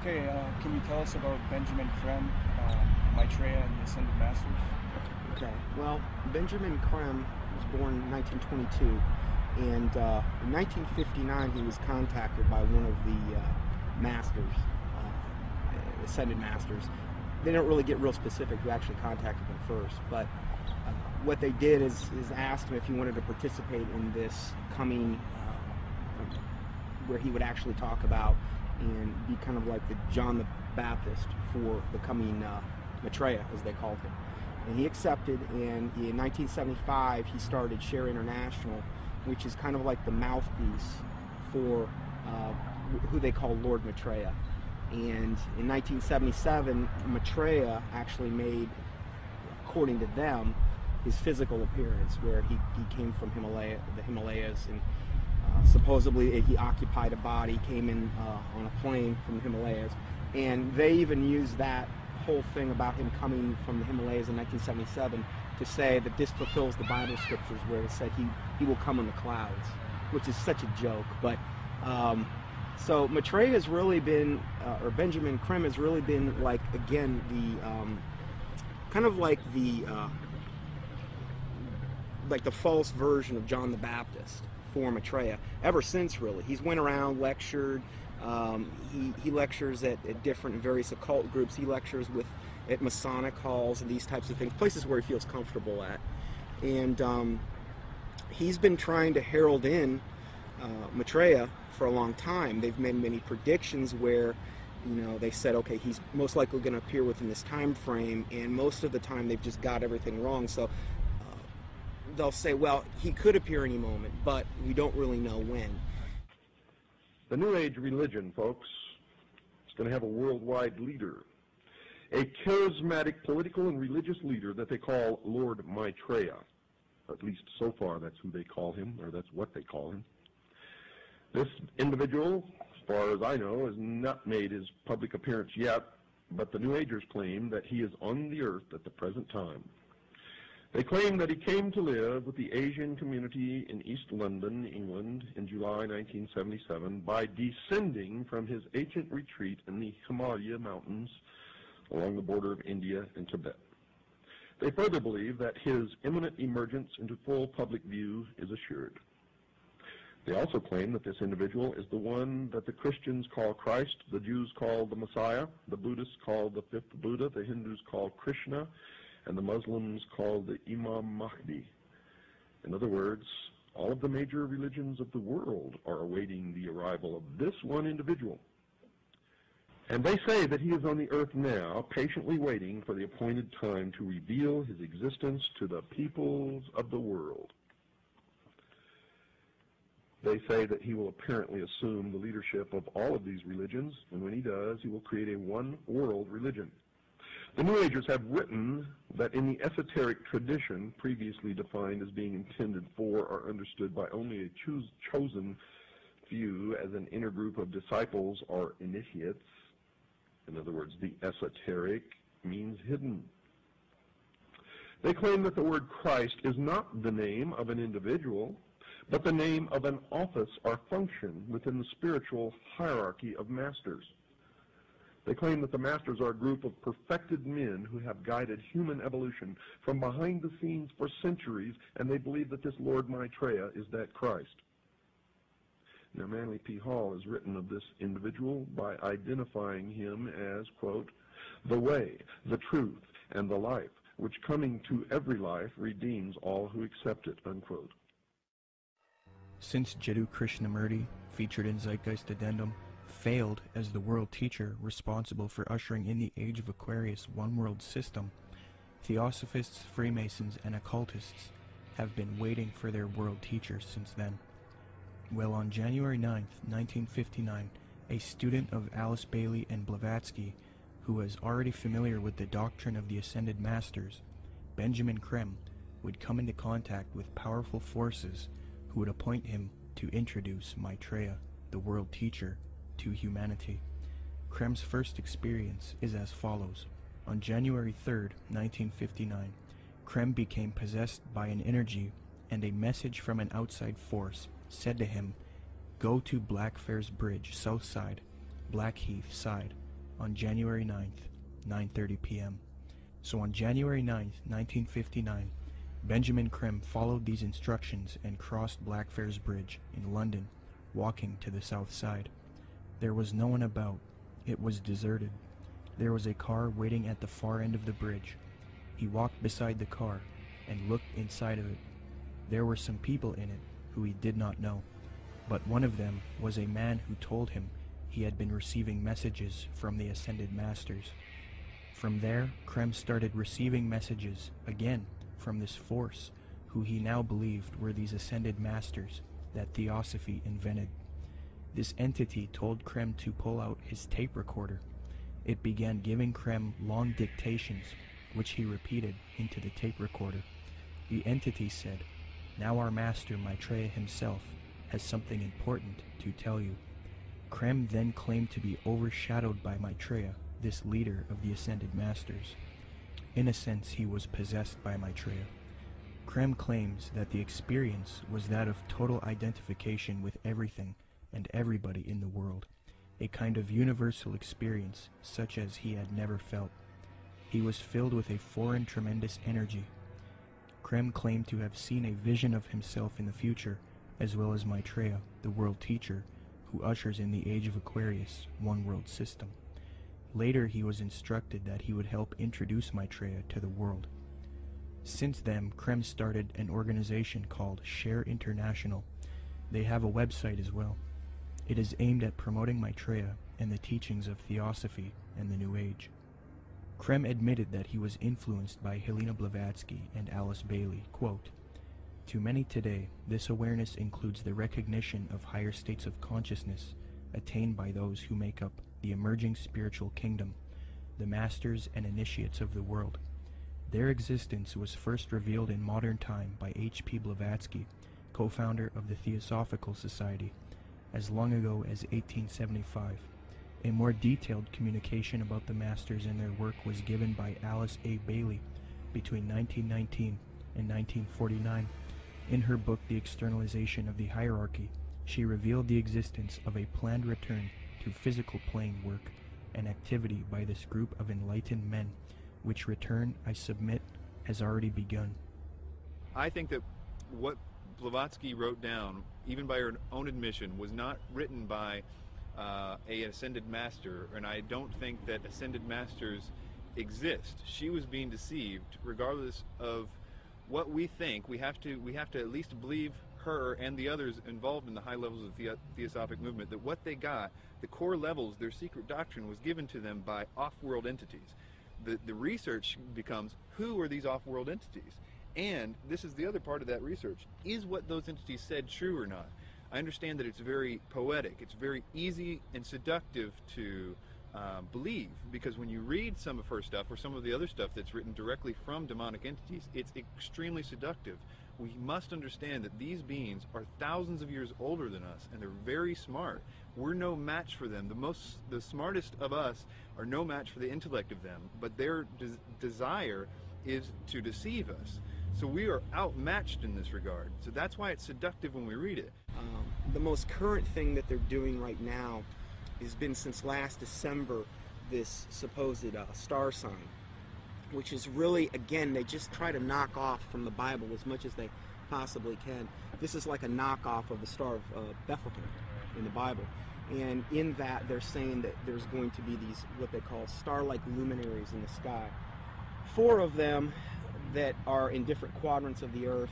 Okay, can you tell us about Benjamin Creme, Maitreya, and the Ascended Masters? Okay, well, Benjamin Creme was born in 1922, and in 1959 he was contacted by one of the masters, Ascended Masters. They don't really get real specific who actually contacted him first, but what they did is asked him if he wanted to participate in this coming, where he would actually talk about and be kind of like the John the Baptist for the coming Maitreya, as they called him. And he accepted, and in 1975 he started Share International, which is kind of like the mouthpiece for who they call Lord Maitreya. And in 1977, Maitreya actually made, according to them, his physical appearance, where he came from the Himalayas, and supposedly he occupied a body, came in on a plane from the Himalayas, and they even used that whole thing about him coming from the Himalayas in 1977 to say that this fulfills the Bible scriptures where it said he will come in the clouds, which is such a joke. But so Maitreya has really been, or Benjamin Creme has really been, like, again, the kind of like the false version of John the Baptist for Maitreya ever since, really. He's went around, lectured. He lectures at different various occult groups. He lectures at Masonic halls and these types of things, places where he feels comfortable at. And he's been trying to herald in Maitreya for a long time. They've made many predictions where, they said, okay, he's most likely going to appear within this time frame, and most of the time they've just got everything wrong. So they'll say, well, he could appear any moment, but we don't really know when. The New Age religion, folks, is going to have a worldwide leader, a charismatic political and religious leader that they call Lord Maitreya. At least so far, that's who they call him, or that's what they call him. This individual, as far as I know, has not made his public appearance yet, but the New Agers claim that he is on the earth at the present time. They claim that he came to live with the Asian community in East London, England, in July 1977 by descending from his ancient retreat in the Himalaya mountains along the border of India and Tibet. They further believe that his imminent emergence into full public view is assured. They also claim that this individual is the one that the Christians call Christ, the Jews call the Messiah, the Buddhists call the fifth Buddha, the Hindus call Krishna, and the Muslims call the Imam Mahdi. In other words, all of the major religions of the world are awaiting the arrival of this one individual. And they say that he is on the earth now, patiently waiting for the appointed time to reveal his existence to the peoples of the world. They say that he will apparently assume the leadership of all of these religions, and when he does, he will create a one-world religion. The New Agers have written that in the esoteric tradition, previously defined as being intended for or understood by only a chosen few as an inner group of disciples or initiates, in other words, the esoteric means hidden. They claim that the word Christ is not the name of an individual, but the name of an office or function within the spiritual hierarchy of masters. They claim that the masters are a group of perfected men who have guided human evolution from behind the scenes for centuries, and they believe that this Lord Maitreya is that Christ. Now, Manly P. Hall has written of this individual by identifying him as, quote, the way, the truth, and the life, which coming to every life redeems all who accept it, unquote. Since Jiddu Krishnamurti, featured in Zeitgeist Addendum, failed as the world teacher responsible for ushering in the Age of Aquarius one-world system, Theosophists, Freemasons, and occultists have been waiting for their world teacher since then. Well, on January 9th, 1959, a student of Alice Bailey and Blavatsky, who was already familiar with the doctrine of the Ascended Masters, Benjamin Creme, would come into contact with powerful forces who would appoint him to introduce Maitreya, the world teacher, to humanity. Creme's first experience is as follows. On January 3rd, 1959, Creme became possessed by an energy, and a message from an outside force said to him, "Go to Blackfriars Bridge, south side, Blackheath side, on January 9th, 9:30 p.m. So on January 9th, 1959, Benjamin Creme followed these instructions and crossed Blackfriars Bridge in London, walking to the south side. There was no one about. It was deserted. There was a car waiting at the far end of the bridge. He walked beside the car and looked inside of it. There were some people in it who he did not know, but one of them was a man who told him he had been receiving messages from the Ascended Masters. From there, Creme started receiving messages again from this force, who he now believed were these Ascended Masters that Theosophy invented. This entity told Creme to pull out his tape recorder. It began giving Creme long dictations, which he repeated into the tape recorder. The entity said, "Now our master Maitreya himself has something important to tell you." Creme then claimed to be overshadowed by Maitreya, this leader of the Ascended Masters. In a sense, he was possessed by Maitreya. Creme claims that the experience was that of total identification with everything and everybody in the world, a kind of universal experience such as he had never felt. He was filled with a foreign tremendous energy. Creme claimed to have seen a vision of himself in the future, as well as Maitreya, the world teacher, who ushers in the age of Aquarius, one world system. Later he was instructed that he would help introduce Maitreya to the world. Since then, Creme started an organization called Share International. They have a website as well. It is aimed at promoting Maitreya and the teachings of Theosophy and the New Age. Creme admitted that he was influenced by Helena Blavatsky and Alice Bailey. Quote, "To many today, this awareness includes the recognition of higher states of consciousness attained by those who make up the emerging spiritual kingdom, the masters and initiates of the world. Their existence was first revealed in modern time by H.P. Blavatsky, co-founder of the Theosophical Society, as long ago as 1875. A more detailed communication about the masters and their work was given by Alice A. Bailey between 1919 and 1949. In her book The Externalization of the Hierarchy, she revealed the existence of a planned return to physical plane work and activity by this group of enlightened men, which return, I submit, has already begun." I think that what Blavatsky wrote down, even by her own admission, was not written by a ascended master, and I don't think that ascended masters exist. She was being deceived. Regardless of what we think, we have to at least believe her and the others involved in the high levels of the Theosophic movement, that what they got, the core levels, their secret doctrine, was given to them by off-world entities. The research becomes, who are these off-world entities? And this is the other part of that research. Is what those entities said true or not? I understand that it's very poetic. It's very easy and seductive to believe, because when you read some of her stuff or some of the other stuff that's written directly from demonic entities, it's extremely seductive. We must understand that these beings are thousands of years older than us, and they're very smart. We're no match for them. The smartest of us are no match for the intellect of them, but their desire is to deceive us. So we are outmatched in this regard. So that's why it's seductive when we read it. The most current thing that they're doing right now has been since last December, this supposed star sign, which is really, again, they just try to knock off from the Bible as much as they possibly can. This is like a knockoff of the Star of Bethlehem in the Bible. And in that, they're saying that there's going to be these, what they call star-like luminaries in the sky. 4 of them that are in different quadrants of the earth.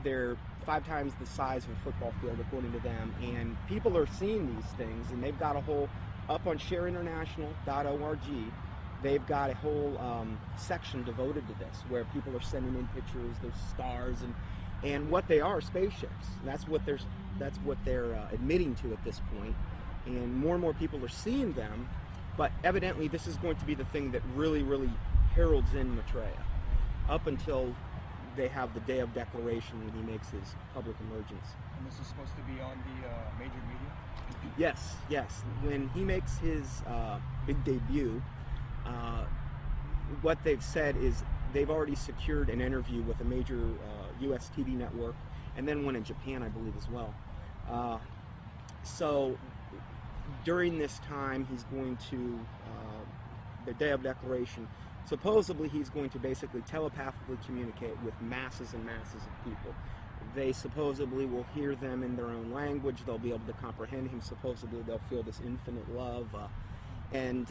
They're 5 times the size of a football field, according to them. And people are seeing these things, and they've got a whole, up on shareinternational.org, they've got a whole section devoted to this, where people are sending in pictures, there's stars, and what they are spaceships. That's what they're admitting to at this point. And more people are seeing them, but evidently this is going to be the thing that really, really heralds in Maitreya, up until they have the day of declaration when he makes his public emergence. And this is supposed to be on the major media? Yes. When he makes his big debut, what they've said is they've already secured an interview with a major U.S. TV network, and then one in Japan, I believe, as well. So during this time he's going to, the day of declaration, supposedly he's going to basically telepathically communicate with masses and masses of people. They supposedly will hear them in their own language. They'll be able to comprehend him. Supposedly they'll feel this infinite love. And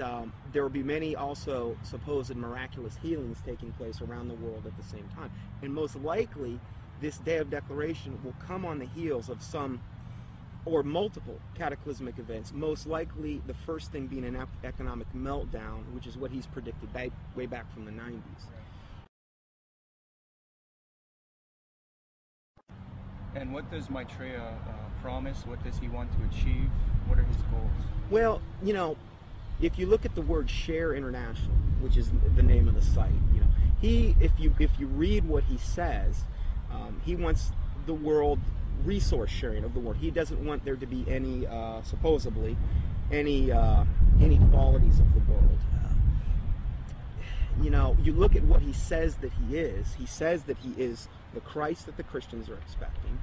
there will be many also supposed miraculous healings taking place around the world at the same time. And most likely, this day of declaration will come on the heels of some or multiple cataclysmic events, most likely the first thing being an economic meltdown, which is what he's predicted way back from the 90s. And what does Maitreya promise? What does he want to achieve? What are his goals? Well, you know, if you look at the word Share International, which is the name of the site, you know, if you read what he says, he wants the world resource sharing of the world. He doesn't want there to be any, supposedly, any inequalities of the world. You know, you look at what he says that he is. He says that he is the Christ that the Christians are expecting,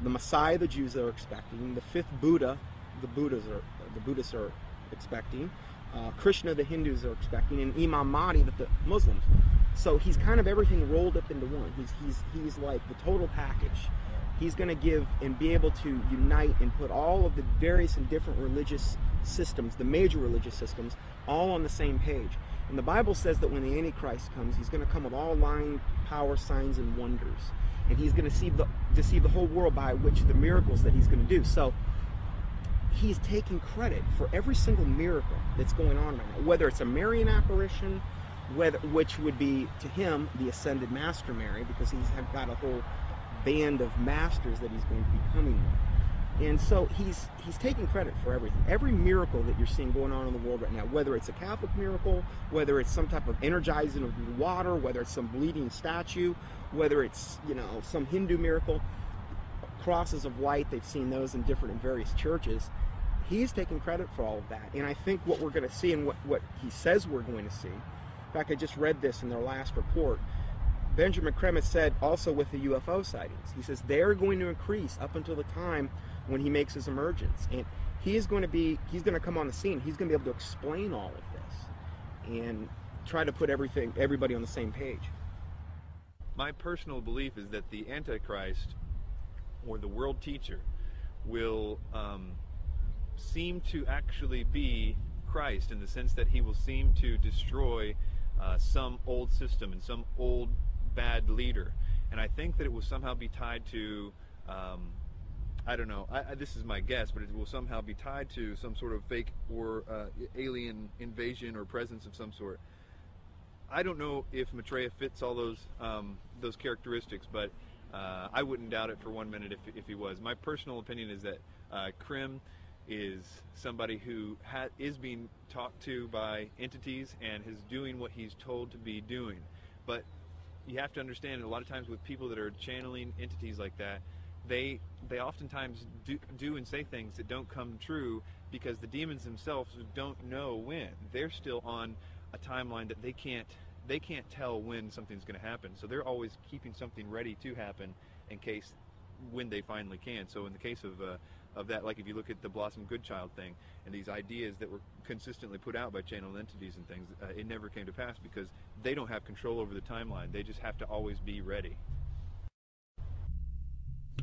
the Messiah the Jews are expecting, the fifth Buddha the Buddhists are expecting, Krishna the Hindus are expecting, and Imam Mahdi that the Muslims. So he's kind of everything rolled up into one. He's like the total package. He's going to give and be able to unite and put all of the various and different religious systems, the major religious systems, all on the same page. And the Bible says that when the Antichrist comes, he's going to come with all lying power, signs, and wonders. And he's going to deceive the whole world by which the miracles that he's going to do. So he's taking credit for every single miracle that's going on right now, whether it's a Marian apparition, which would be to him the ascended Master Mary, because he's got a whole band of masters that he's going to be coming with. And so he's taking credit for everything. Every miracle that you're seeing going on in the world right now, whether it's a Catholic miracle, whether it's some type of energizing of water, whether it's some bleeding statue, whether it's, you know, some Hindu miracle, crosses of light, they've seen those in various churches. He's taking credit for all of that. And I think what we're going to see and what he says we're going to see, in fact, I just read this in their last report, Benjamin Creme said also with the UFO sightings, he says they're going to increase up until the time when he makes his emergence. And he's going to come on the scene. He's going to be able to explain all of this and try to put everybody on the same page. My personal belief is that the Antichrist, or the world teacher, will seem to actually be Christ, in the sense that he will seem to destroy some old system and some old bad leader. And I think that it will somehow be tied to, I don't know, this is my guess, but it will somehow be tied to some sort of fake or alien invasion or presence of some sort. I don't know if Maitreya fits all those characteristics, but I wouldn't doubt it for 1 minute if he was. My personal opinion is that Creme is somebody who is being talked to by entities and is doing what he's told to be doing. But you have to understand, a lot of times with people that are channeling entities like that, they oftentimes do and say things that don't come true, because the demons themselves don't know when. They're still on a timeline that they can't tell when something's going to happen. So they're always keeping something ready to happen in case when they finally can. So in the case of that, like if you look at the Blossom Goodchild thing and these ideas that were consistently put out by channeled entities and things, it never came to pass because they don't have control over the timeline. They just have to always be ready.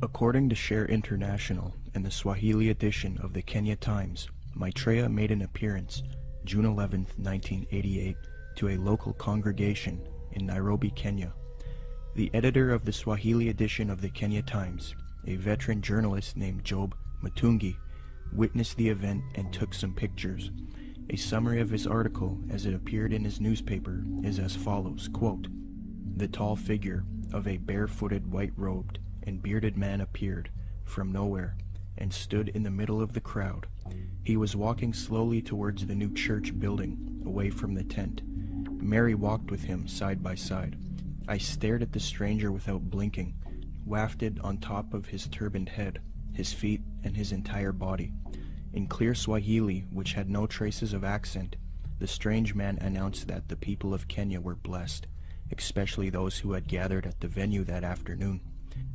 According to Share International and the Swahili edition of the Kenya Times, Maitreya made an appearance June 11, 1988, to a local congregation in Nairobi, Kenya. The editor of the Swahili edition of the Kenya Times, a veteran journalist named Job Matungi, witnessed the event and took some pictures. A summary of his article as it appeared in his newspaper is as follows, quote, "The tall figure of a barefooted, white-robed, and bearded man appeared from nowhere and stood in the middle of the crowd. He was walking slowly towards the new church building, away from the tent. Mary walked with him side by side. I stared at the stranger without blinking, wafted on top of his turbaned head, his feet, and his entire body. In clear Swahili, which had no traces of accent, the strange man announced that the people of Kenya were blessed, especially those who had gathered at the venue that afternoon.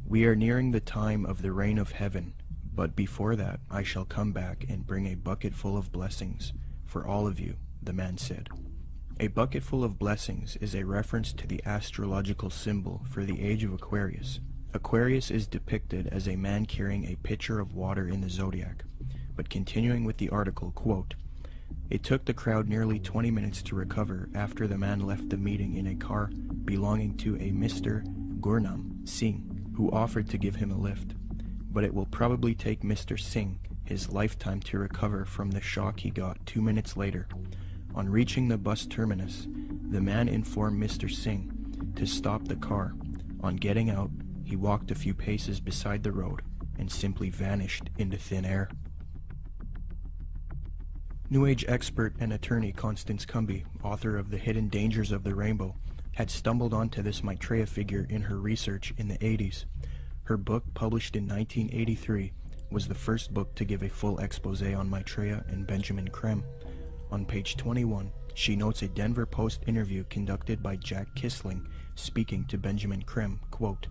We are nearing the time of the reign of heaven. But before that, I shall come back and bring a bucket full of blessings for all of you, the man said. A bucket full of blessings is a reference to the astrological symbol for the age of Aquarius. Aquarius is depicted as a man carrying a pitcher of water in the zodiac. But continuing with the article, quote, "It took the crowd nearly 20 minutes to recover after the man left the meeting in a car belonging to a Mr. Gurnam Singh, who offered to give him a lift. But it will probably take Mr. Singh his lifetime to recover from the shock he got 2 minutes later. On reaching the bus terminus, the man informed Mr. Singh to stop the car. On getting out, he walked a few paces beside the road and simply vanished into thin air." New Age expert and attorney Constance Cumby, author of The Hidden Dangers of the Rainbow, had stumbled onto this Maitreya figure in her research in the 80s. Her book, published in 1983, was the first book to give a full expose on Maitreya and Benjamin Creme. On page 21, she notes a Denver Post interview conducted by Jack Kissling speaking to Benjamin Creme, quote,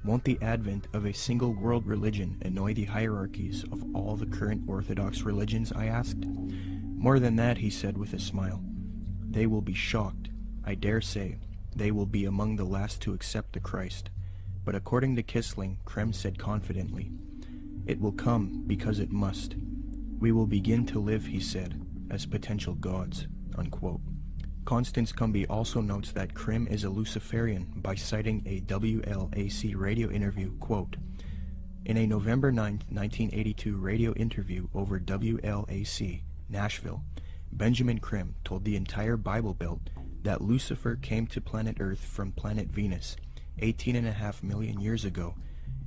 "Won't the advent of a single world religion annoy the hierarchies of all the current Orthodox religions?" I asked. "More than that," he said with a smile. "They will be shocked. I dare say they will be among the last to accept the Christ." But according to Kissling, Creme said confidently, "It will come because it must. We will begin to live," he said, "as potential gods," unquote. Constance Cumby also notes that Creme is a Luciferian by citing a WLAC radio interview, quote, "In a November 9, 1982 radio interview over WLAC, Nashville, Benjamin Creme told the entire Bible Belt that Lucifer came to planet Earth from planet Venus 18.5 million years ago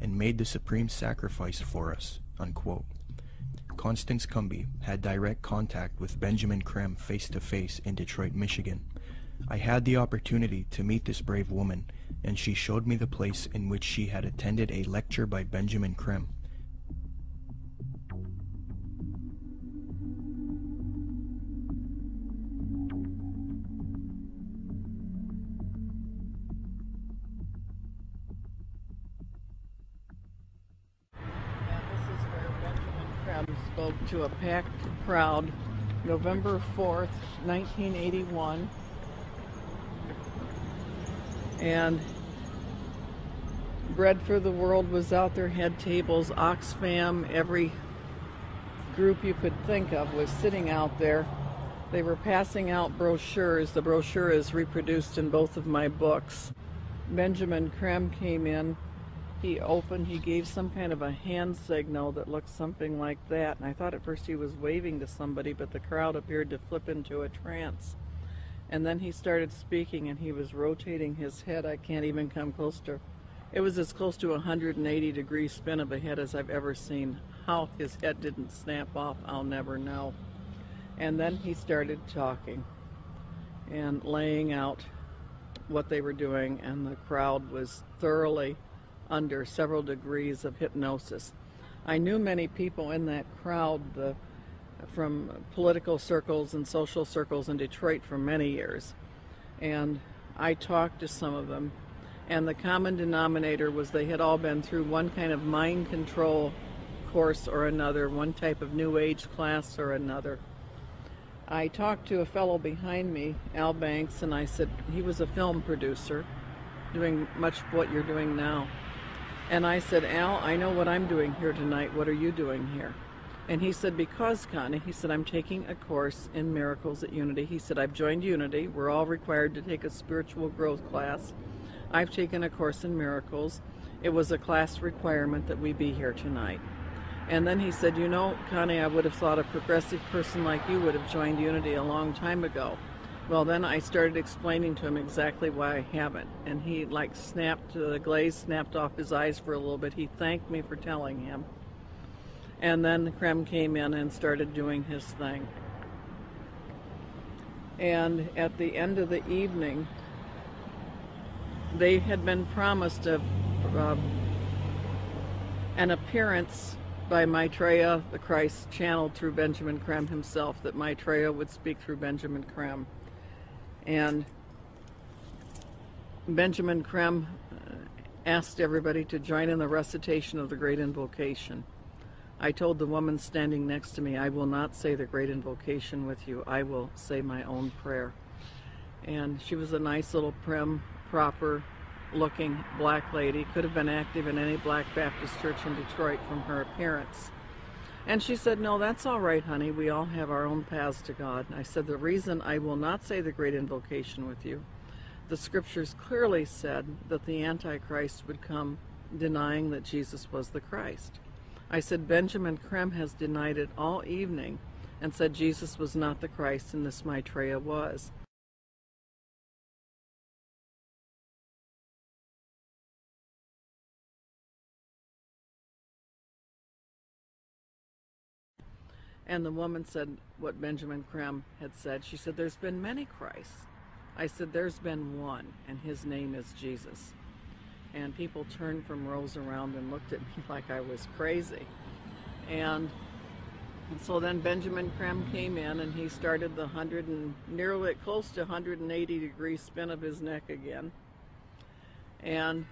and made the supreme sacrifice for us," unquote. Constance Cumby had direct contact with Benjamin Creme face-to-face in Detroit, Michigan. "I had the opportunity to meet this brave woman, and she showed me the place in which she had attended a lecture by Benjamin Creme. Spoke to a packed crowd November 4th, 1981, and Bread for the World was out there, had tables, Oxfam, every group you could think of was sitting out there. They were passing out brochures. The brochure is reproduced in both of my books. Benjamin Creme came in. He gave some kind of a hand signal that looked something like that, and I thought at first he was waving to somebody, but the crowd appeared to flip into a trance. And then he started speaking, and he was rotating his head. I can't even come close to, it was as close to a 180-degree spin of a head as I've ever seen. How his head didn't snap off, I'll never know. And then he started talking and laying out what they were doing, and the crowd was thoroughly under several degrees of hypnosis. I knew many people in that crowd from political circles and social circles in Detroit for many years, and I talked to some of them, and the common denominator was they had all been through one kind of mind control course or another, one type of New Age class or another. I talked to a fellow behind me, Al Banks, and I said, he was a film producer doing much what you're doing now. And I said, "Al, I know what I'm doing here tonight. What are you doing here?" And he said, "Because, Connie," he said, "I'm taking a course in miracles at Unity." He said, "I've joined Unity. We're all required to take a spiritual growth class. I've taken a course in miracles. It was a class requirement that we be here tonight." And then he said, "You know, Connie, I would have thought a progressive person like you would have joined Unity a long time ago." Well, then I started explaining to him exactly why I haven't. And he snapped, the glaze snapped off his eyes for a little bit. He thanked me for telling him. And then Creme came in and started doing his thing. And at the end of the evening, they had been promised an appearance by Maitreya, the Christ, channeled through Benjamin Creme himself, that Maitreya would speak through Benjamin Creme. And Benjamin Creme asked everybody to join in the recitation of the Great Invocation. I told the woman standing next to me, I will not say the great invocation with you. I will say my own prayer. And she was a nice little prim, proper looking black lady. Could have been active in any Black Baptist church in Detroit from her appearance. And she said, no, that's all right, honey. We all have our own paths to God. And I said, the reason I will not say the great invocation with you, the scriptures clearly said that the Antichrist would come denying that Jesus was the Christ. I said, Benjamin Creme has denied it all evening and said Jesus was not the Christ and this Maitreya was. And the woman said what Benjamin Creme had said. She said, there's been many Christs. I said, there's been one, and his name is Jesus. And people turned from rows around and looked at me like I was crazy. And so then Benjamin Creme came in, and he started the nearly close to 180 degree spin of his neck again. And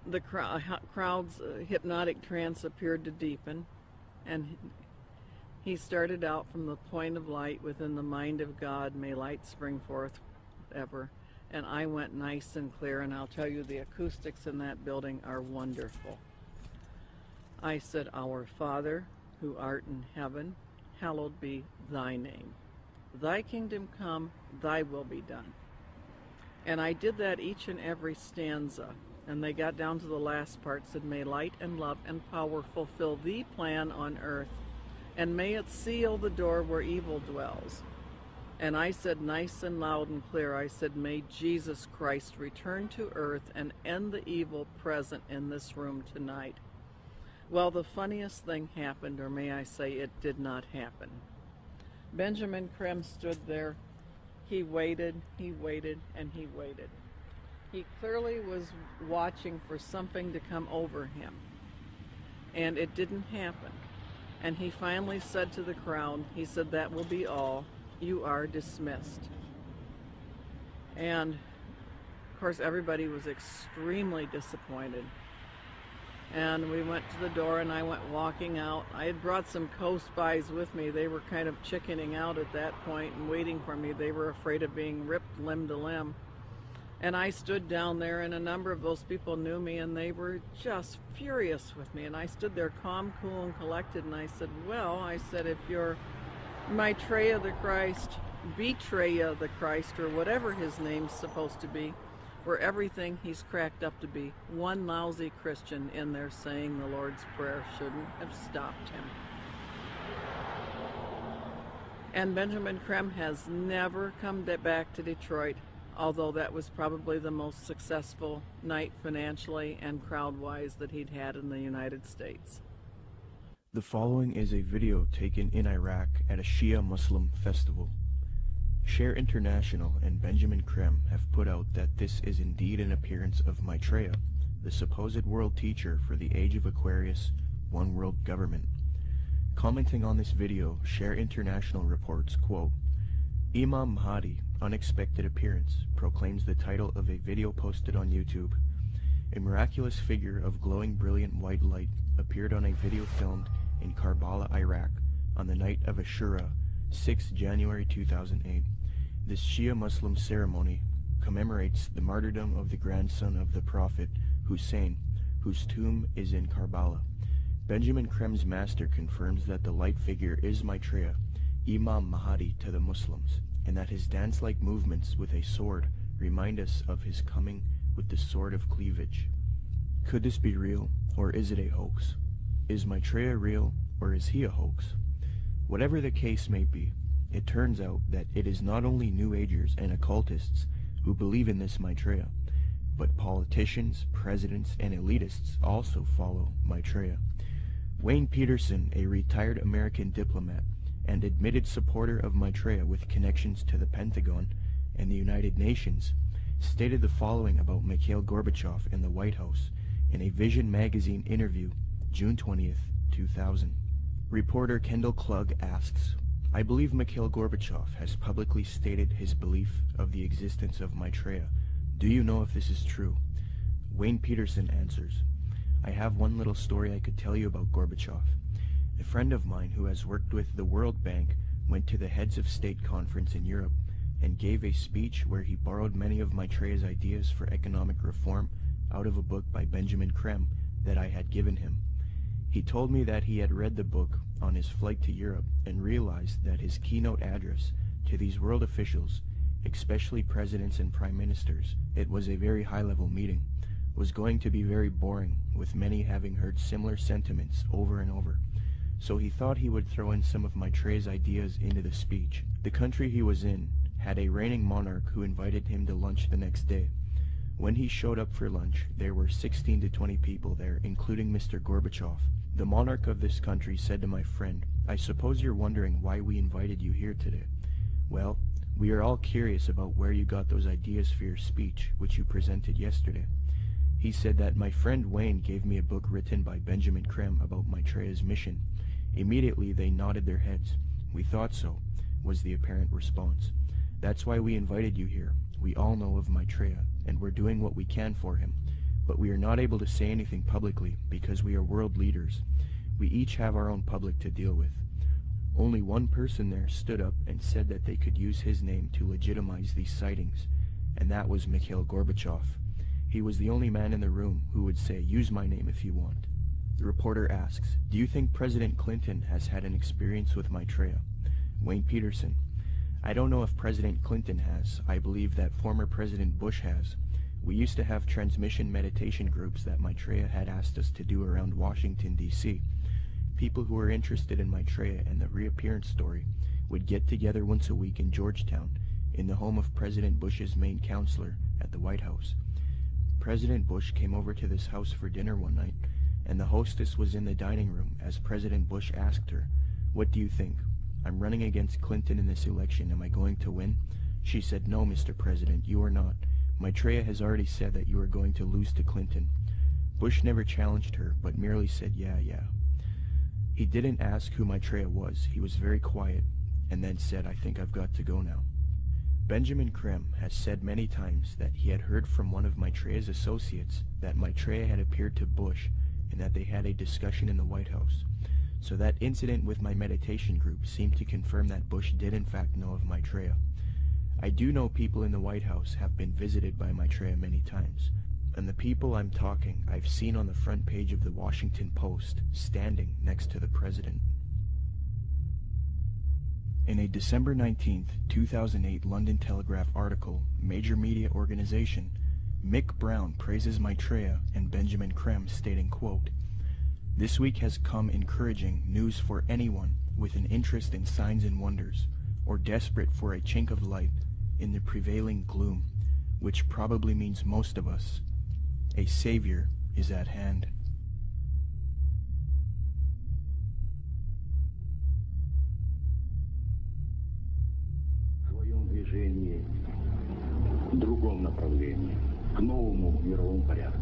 the crowd's hypnotic trance appeared to deepen, and he started out from the point of light within the mind of God, may light spring forth ever. And I went nice and clear, and I'll tell you, the acoustics in that building are wonderful. I said, Our Father, who art in heaven, hallowed be thy name. Thy kingdom come, thy will be done. And I did that each and every stanza. And they got down to the last part, said, may light and love and power fulfill the plan on earth, and may it seal the door where evil dwells. And I said nice and loud and clear, I said, may Jesus Christ return to earth and end the evil present in this room tonight. Well, the funniest thing happened, or may I say it did not happen. Benjamin Creme stood there. He waited, and he waited. He clearly was watching for something to come over him, and it didn't happen. And he finally said to the crowd, he said, that will be all. You are dismissed. And of course everybody was extremely disappointed. And we went to the door, and I went walking out. I had brought some co-spies with me. They were kind of chickening out at that point and waiting for me. They were afraid of being ripped limb to limb. And I stood down there, and a number of those people knew me, and they were just furious with me. And I stood there calm, cool, and collected, and I said, well, I said, if you're Maitreya the Christ, Betreya the Christ, or whatever his name's supposed to be, or everything he's cracked up to be, one lousy Christian in there saying the Lord's Prayer shouldn't have stopped him. And Benjamin Creme has never come back to Detroit, although that was probably the most successful night financially and crowd-wise that he'd had in the United States. The following is a video taken in Iraq at a Shia Muslim festival. Share International and Benjamin Creme have put out that this is indeed an appearance of Maitreya, the supposed world teacher for the age of Aquarius, one world government. Commenting on this video, Share International reports, quote, Imam Mahdi, unexpected appearance, proclaims the title of a video posted on YouTube. A miraculous figure of glowing brilliant white light appeared on a video filmed in Karbala, Iraq, on the night of Ashura, 6 January 2008. This Shia Muslim ceremony commemorates the martyrdom of the grandson of the Prophet, Hussein, whose tomb is in Karbala. Benjamin Creme's master confirms that the light figure is Maitreya, Imam Mahdi to the Muslims, and that his dance-like movements with a sword remind us of his coming with the sword of cleavage. Could this be real, or is it a hoax? Is Maitreya real, or is he a hoax? Whatever the case may be, it turns out that it is not only New Agers and occultists who believe in this Maitreya, but politicians, presidents, and elitists also follow Maitreya. Wayne Peterson, a retired American diplomat and admitted supporter of Maitreya with connections to the Pentagon and the United Nations, stated the following about Mikhail Gorbachev and the White House in a Vision magazine interview, June 20th, 2000. Reporter Kendall Klug asks, I believe Mikhail Gorbachev has publicly stated his belief of the existence of Maitreya. Do you know if this is true? Wayne Peterson answers, I have one little story I could tell you about Gorbachev. A friend of mine who has worked with the World Bank went to the Heads of State Conference in Europe and gave a speech where he borrowed many of Maitreya's ideas for economic reform out of a book by Benjamin Creme that I had given him. He told me that he had read the book on his flight to Europe and realized that his keynote address to these world officials, especially presidents and prime ministers, it was a very high-level meeting, was going to be very boring, with many having heard similar sentiments over and over. So he thought he would throw in some of Maitreya's ideas into the speech. The country he was in had a reigning monarch who invited him to lunch the next day. When he showed up for lunch, there were 16 to 20 people there, including Mr. Gorbachev. The monarch of this country said to my friend, "I suppose you're wondering why we invited you here today. Well, we are all curious about where you got those ideas for your speech, which you presented yesterday." He said that my friend Wayne gave me a book written by Benjamin Creme about Maitreya's mission. Immediately they nodded their heads. "We thought so," was the apparent response. "That's why we invited you here. We all know of Maitreya, and we're doing what we can for him, but we are not able to say anything publicly because we are world leaders. We each have our own public to deal with." Only one person there stood up and said that they could use his name to legitimize these sightings, and that was Mikhail Gorbachev. He was the only man in the room who would say, "Use my name if you want." The reporter asks, "Do you think President Clinton has had an experience with Maitreya?" Wayne Peterson: "I don't know if President Clinton has. I believe that former President Bush has. We used to have transmission meditation groups that Maitreya had asked us to do around Washington, D.C. People who were interested in Maitreya and the reappearance story would get together once a week in Georgetown, in the home of President Bush's main counselor at the White House. President Bush came over to this house for dinner one night, and the hostess was in the dining room as President Bush asked her, 'What do you think? I'm running against Clinton in this election. Am I going to win?' She said, 'No, Mr. President, you are not. Maitreya has already said that you are going to lose to Clinton.' Bush never challenged her, but merely said, 'Yeah.' He didn't ask who Maitreya was. He was very quiet, and then said, 'I think I've got to go now.' Benjamin Creme has said many times that he had heard from one of Maitreya's associates that Maitreya had appeared to Bush and that they had a discussion in the White House. So that incident with my meditation group seemed to confirm that Bush did in fact know of Maitreya. I do know people in the White House have been visited by Maitreya many times, and the people I'm talking I've seen on the front page of the Washington Post, standing next to the president. In a December 19, 2008 London Telegraph article, Major Media Organization, Mick Brown praises Maitreya and Benjamin Creme, stating, quote, "This week has come encouraging news for anyone with an interest in signs and wonders, or desperate for a chink of light in the prevailing gloom, which probably means most of us. A savior is at hand." Другом направлении, к новому мировому порядку.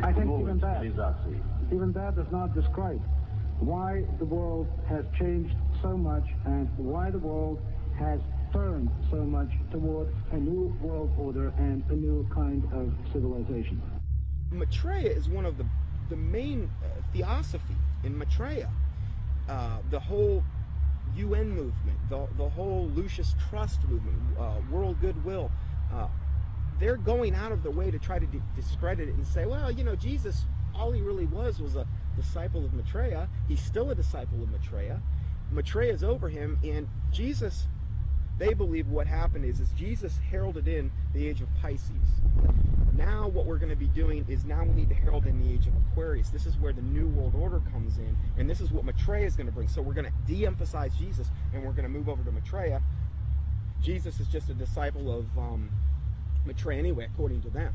I think even that does not describe why the world has changed so much and why the world has turned so much toward a new world order and a new kind of civilization. Maitreya is one of the main theosophy in Maitreya. The whole UN movement, the whole Lucius Trust movement, world goodwill, they're going out of their way to try to discredit it and say, well, you know, Jesus, all he really was a disciple of Maitreya. He's still a disciple of Maitreya. Maitreya is over him, and Jesus, they believe what happened is Jesus heralded in the age of Pisces. Now what we're going to be doing is now we need to herald in the age of Aquarius. This is where the New World Order comes in, and this is what Maitreya is going to bring. So we're going to de-emphasize Jesus, and we're going to move over to Maitreya. Jesus is just a disciple of Maitreya anyway, according to them.